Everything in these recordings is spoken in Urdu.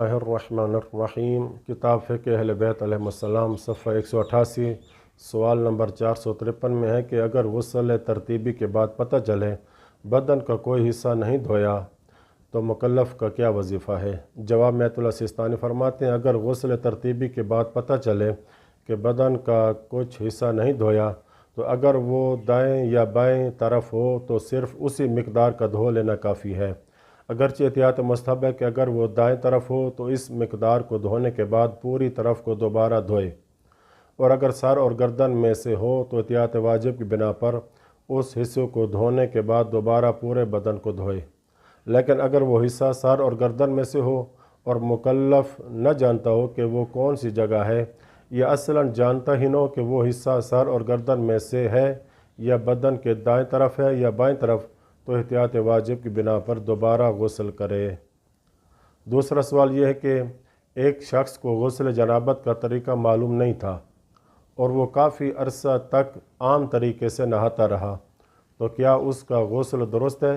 الرحمن کتاب فقہ اہل بیت علیہ السلام صفحہ 188 سوال نمبر 453 میں ہے کہ اگر غسل ترتیبی کے بعد پتہ چلے بدن کا کوئی حصہ نہیں دھویا تو مکلف کا کیا وظیفہ ہے؟ جواب میں آیت اللہ سیستانی فرماتے ہیں اگر غسل ترتیبی کے بعد پتہ چلے کہ بدن کا کچھ حصہ نہیں دھویا تو اگر وہ دائیں یا بائیں طرف ہو تو صرف اسی مقدار کا دھو لینا کافی ہے۔ اگرچہ احتیاط مستحب ہے کہ اگر وہ دائیں طرف ہو تو اس مقدار کو دھونے کے بعد پوری طرف کو دوبارہ دھوئے، اور اگر سر اور گردن میں سے ہو تو احتیاط واجب کی بنا پر اس حصے کو دھونے کے بعد دوبارہ پورے بدن کو دھوئے۔ لیکن اگر وہ حصہ سر اور گردن میں سے ہو اور مکلف نہ جانتا ہو کہ وہ کون سی جگہ ہے، یا اصلاً جانتا ہی نہ ہو کہ وہ حصہ سر اور گردن میں سے ہے یا بدن کے دائیں طرف ہے یا بائیں طرف، تو احتیاط واجب کی بنا پر دوبارہ غسل کرے۔ دوسرا سوال یہ ہے کہ ایک شخص کو غسل جنابت کا طریقہ معلوم نہیں تھا اور وہ کافی عرصہ تک عام طریقے سے نہاتا رہا، تو کیا اس کا غسل درست ہے؟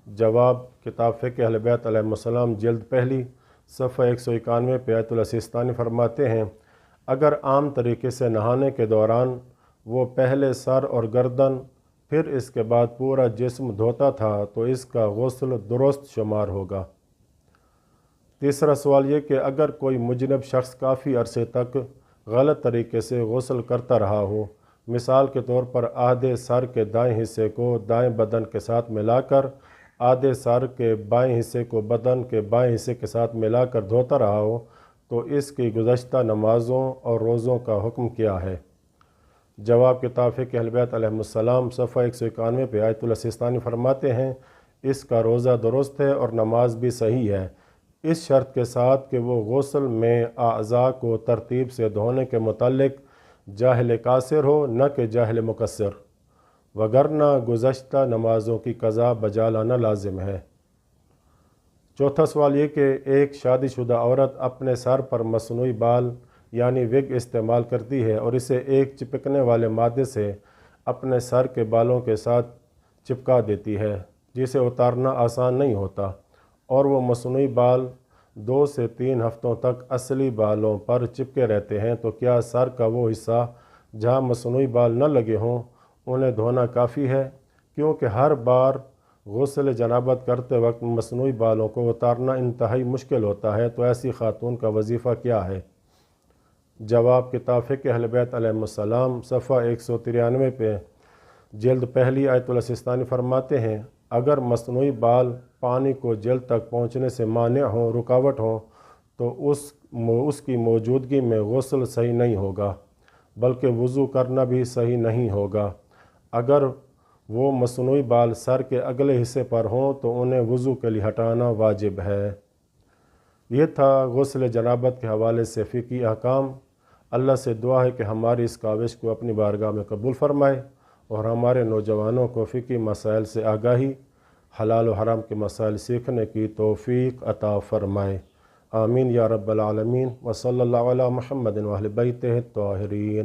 جواب کتاب فقہ اہل بیت علیہ السلام جلد پہلی صفحہ 191 پہ آیت اللہ سیستانی فرماتے ہیں اگر عام طریقے سے نہانے کے دوران وہ پہلے سر اور گردن پھر اس کے بعد پورا جسم دھوتا تھا تو اس کا غسل درست شمار ہوگا۔ تیسرا سوال یہ کہ اگر کوئی مجنب شخص کافی عرصے تک غلط طریقے سے غسل کرتا رہا ہو، مثال کے طور پر آدھے سر کے دائیں حصے کو دائیں بدن کے ساتھ ملا کر آدھے سر کے بائیں حصے کو بدن کے بائیں حصے کے ساتھ ملا کر دھوتا رہا ہو، تو اس کی گزشتہ نمازوں اور روزوں کا حکم کیا ہے؟ جواب کتاب فقہ اہل بیت علیہ السلام صفحہ 191 پہ آیت اللہ سیستانی فرماتے ہیں اس کا روزہ درست ہے اور نماز بھی صحیح ہے، اس شرط کے ساتھ کہ وہ غسل میں اعضاء کو ترتیب سے دھونے کے متعلق جاہل قاصر ہو نہ کہ جاہل مقصر، وگرنہ گزشتہ نمازوں کی قضا بجا لانا لازم ہے۔ چوتھا سوال یہ کہ ایک شادی شدہ عورت اپنے سر پر مصنوعی بال یعنی وگ استعمال کرتی ہے اور اسے ایک چپکنے والے مادے سے اپنے سر کے بالوں کے ساتھ چپکا دیتی ہے جسے اتارنا آسان نہیں ہوتا، اور وہ مصنوعی بال 2 سے 3 ہفتوں تک اصلی بالوں پر چپکے رہتے ہیں، تو کیا سر کا وہ حصہ جہاں مصنوعی بال نہ لگے ہوں انہیں دھونا کافی ہے؟ کیونکہ ہر بار غسل جنابت کرتے وقت مصنوعی بالوں کو اتارنا انتہائی مشکل ہوتا ہے، تو ایسی خاتون کا وظیفہ کیا ہے؟ جواب کتاب فقہ اہل بیت علیہ السلام صفحہ 193 پہ جلد پہلی آیت اللہ سیستانی فرماتے ہیں اگر مصنوعی بال پانی کو جلد تک پہنچنے سے مانع ہوں، رکاوٹ ہوں، تو اس کی موجودگی میں غسل صحیح نہیں ہوگا بلکہ وضو کرنا بھی صحیح نہیں ہوگا۔ اگر وہ مصنوعی بال سر کے اگلے حصے پر ہوں تو انہیں وضو کے لیے ہٹانا واجب ہے۔ یہ تھا غسل جنابت کے حوالے سے فقہی احکام۔ اللہ سے دعا ہے کہ ہماری اس کاوش کو اپنی بارگاہ میں قبول فرمائے اور ہمارے نوجوانوں کو فقہی مسائل سے آگاہی، حلال و حرام کے مسائل سیکھنے کی توفیق عطا فرمائے۔ آمین یا رب العالمین۔ وصلی اللہ علی محمد و اہل بیتہ الطاہرین۔